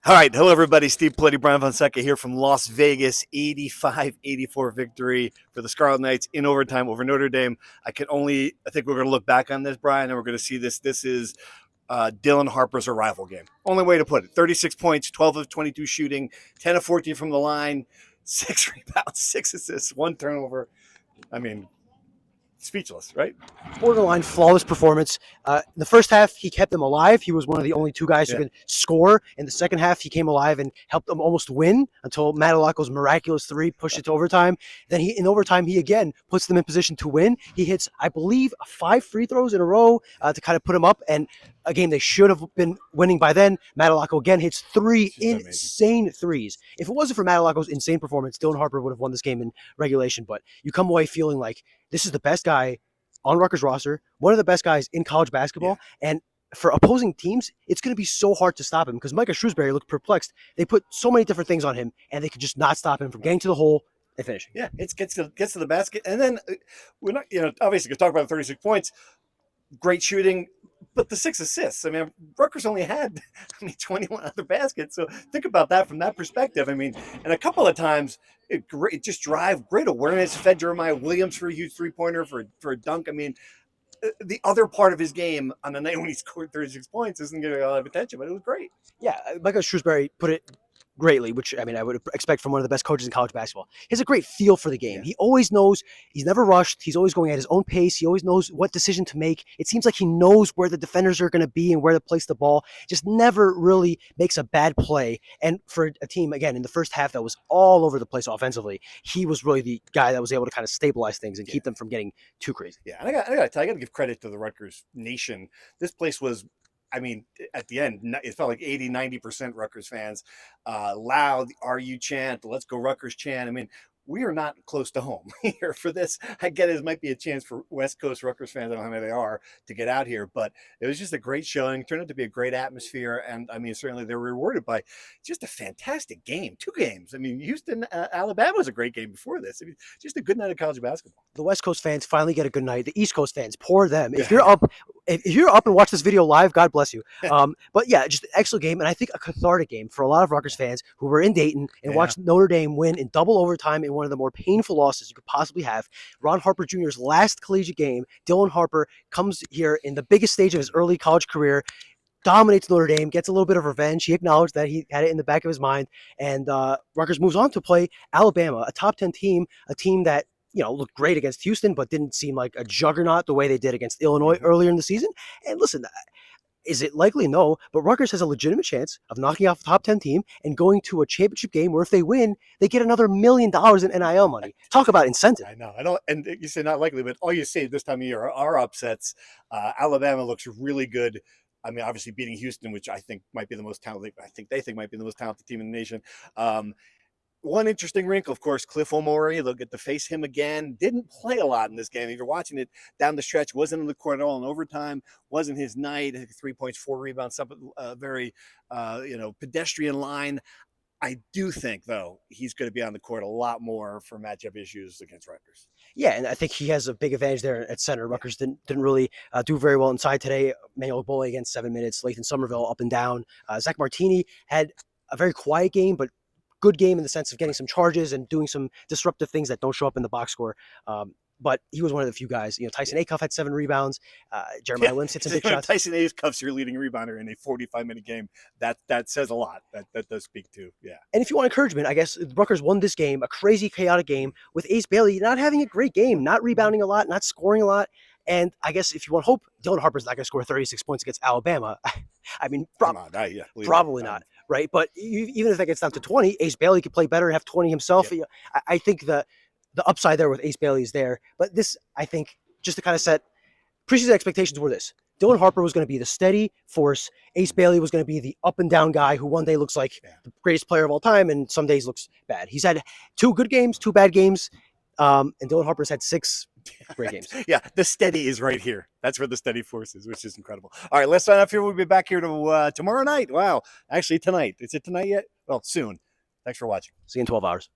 All right. Hello, everybody. Steve Paletti, Brian Fonseca here from Las Vegas. 85-84 victory for the Scarlet Knights in overtime over Notre Dame. I think we're going to look back on this, Brian, and we're going to see this. This is Dylan Harper's arrival game. Only way to put it. 36 points, 12 of 22 shooting, 10 of 14 from the line, 6 rebounds, 6 assists, 1 turnover. I mean, speechless, right? Borderline flawless performance. In the first half, he kept them alive. He was one of the only two guys who could score. In the second half, he came alive and helped them almost win until Matalako's miraculous three pushed it to overtime. Then in overtime, he again puts them in position to win. He hits, I believe, 5 free throws in a row to kind of put him up. And a game they should have been winning by then. Matalako again hits 3 insane threes. If it wasn't for Matalako's insane performance, Dylan Harper would have won this game in regulation. But you come away feeling like this is the best guy on Rutgers roster, one of the best guys in college basketball. And for opposing teams, it's going to be so hard to stop him because Micah Shrewsbury looked perplexed. They put so many different things on him, and they could just not stop him from getting to the hole and finishing. Yeah, it gets to the basket. And then we're not, obviously, going to talk about the 36 points. Great shooting, but the 6 assists. I mean, Rutgers only had 21 other baskets. So think about that from that perspective. I mean, and a couple of times it just great awareness. Fed Jeremiah Williams for a huge 3-pointer for a dunk. I mean, the other part of his game on the night when he scored 36 points isn't getting a lot of attention, but it was great. Yeah, Micah Shrewsbury put it greatly, which I mean I would expect from one of the best coaches in college basketball. He has a great feel for the game. Yeah. He always knows, he's never rushed. He's always going at his own pace. He always knows what decision to make. It seems like he knows where the defenders are going to be and where to place the ball. Just never really makes a bad play. And for a team, again, in the first half that was all over the place offensively, he was really the guy that was able to kind of stabilize things and keep them from getting too crazy. Yeah, and I got to tell you, I got to give credit to the Rutgers Nation. This place was, I mean, at the end, it felt like 80-90% Rutgers fans. Loud RU chant, let's go Rutgers chant. I mean, we are not close to home here for this. I get it might be a chance for West Coast Rutgers fans, I don't know how many they are, to get out here, but it was just a great showing. It turned out to be a great atmosphere, and I mean, certainly they were rewarded by just a fantastic game. 2 games. I mean, Houston, Alabama was a great game before this. I mean, just a good night of college basketball. The West Coast fans finally get a good night. The East Coast fans, poor them. If you're up and watch this video live, God bless you. But yeah, just an excellent game, and I think a cathartic game for a lot of Rutgers fans who were in Dayton and watched Notre Dame win in double overtime in one of the more painful losses you could possibly have. Ron Harper Jr.'s last collegiate game. Dylan Harper comes here in the biggest stage of his early college career, dominates Notre Dame, gets a little bit of revenge. He acknowledged that he had it in the back of his mind, and Rutgers moves on to play Alabama, a top 10 team, a team that looked great against Houston, but didn't seem like a juggernaut the way they did against Illinois earlier in the season. And listen, is it likely? No, but Rutgers has a legitimate chance of knocking off a top 10 team and going to a championship game where if they win, they get another $1 million in NIL money. Talk about incentive. I know. I don't, and you say not likely, but all you see this time of year are upsets. Alabama looks really good. I mean, obviously beating Houston, which I think might be the most talented. I think they think might be the most talented team in the nation. One interesting wrinkle, of course, Cliff Omori. They'll get to face him again. Didn't play a lot in this game. If you're watching it down the stretch, wasn't in the court at all in overtime. Wasn't his night. 3 points, 4 rebounds, something very, pedestrian line. I do think, though, he's going to be on the court a lot more for matchup issues against Rutgers. Yeah, and I think he has a big advantage there at center. Rutgers didn't really do very well inside today. Manuel Bole against 7 minutes. Lathan Somerville up and down. Zach Martini had a very quiet game, but good game in the sense of getting some charges and doing some disruptive things that don't show up in the box score. But he was one of the few guys. Tyson Acuff had 7 rebounds. Jeremiah Williams hit some big shots. Tyson Acuff's your leading rebounder in a 45-minute game. That says a lot. That does speak to, yeah. And if you want encouragement, I guess Rutgers won this game, a crazy, chaotic game, with Ace Bailey not having a great game, not rebounding a lot, not scoring a lot. And I guess if you want hope, Dylan Harper's not going to score 36 points against Alabama. I mean, probably not, right? But even if that gets down to 20, Ace Bailey could play better and have 20 himself. Yeah. I think the upside there with Ace Bailey is there. But this, I think, just to kind of set preseason expectations were this. Dylan Harper was going to be the steady force. Ace Bailey was going to be the up and down guy who one day looks like the greatest player of all time and some days looks bad. He's had 2 good games, 2 bad games. And Dylan Harper's had 6 great games. Yeah, the steady is right here. That's where the steady force is, which is incredible. All right, let's sign off here. We'll be back here tomorrow night. Wow. Actually, tonight. Is it tonight yet? Well, soon. Thanks for watching. See you in 12 hours.